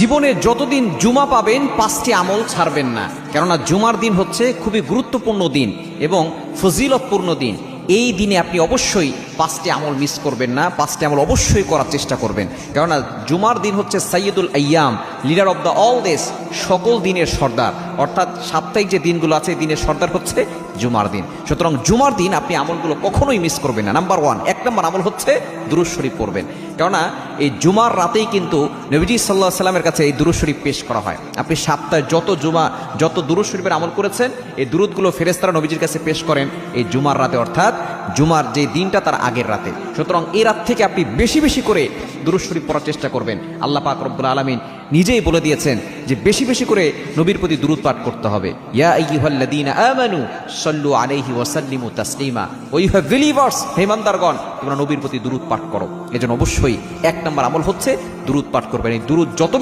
জীবনে যতদিন জুমা পাবেন 5টি আমল ছাড়বেন না, কেননা জুমার দিন হচ্ছে খুবই গুরুত্বপূর্ণ দিন এবং ফজিলতপূর্ণ দিন। এই দিনে আপনি অবশ্যই 5টি আমল মিস করবেন না, 5টি আমল অবশ্যই করার চেষ্টা করবেন, কেননা জুমার দিন হচ্ছে সাইয়্যিদুল আইয়াম, leader of the all days, সকল দিনের সর্দার, অর্থাৎ সাপ্তাহিক যে দিনগুলো আছে দিনের সর্দার হচ্ছে জুমার দিন। সুতরাং জুমার দিন আপনি আমলগুলো কখনোই মিস করবেন না। নাম্বার 1, 1 নম্বর আমল হচ্ছে দুরূদ শরীফ পড়বেন, কেননা এই জুমার রাতেই কিন্তু নবীজি সাল্লাল্লাহু আলাইহি সাল্লামের কাছে এই দুরূদ শরীফ পেশ করা হয়। আপনি সপ্তাহে যত দুরূদ শরীফের আমল করেছেন এই দুরূদগুলো ফেরেশতারা নবীজির কাছে পেশ করেন এই জুমার রাতে, অর্থাৎ জুমার যে দিনটা তার আগের রাতে। সুতরাং এই রাত থেকে আপনি বেশি বেশি করে দুরূদ শরীফ পড়ার চেষ্টা করবেন। আল্লাহ পাক রব্বুল আলামিন নিজেই বলে দিয়েছেন যে বেশি বেশি করে নবীর প্রতি দুরূদ পাঠ করতে হবে। ইয়া আইয়ুহাল্লাযীনা আমানু সাল্লু আলাইহি ওয়া সাল্লিমু তাসলিমা, ও ইউ হ্যাভ বিলিভার্স, হে ইমানদারগণ তোমরা নবীর প্রতি দুরূদ পাঠ করো। এজন্য অবশ্যই 1 নম্বর আমল হচ্ছে দুরূদ পাঠ করবেন। এই দুরূদ যত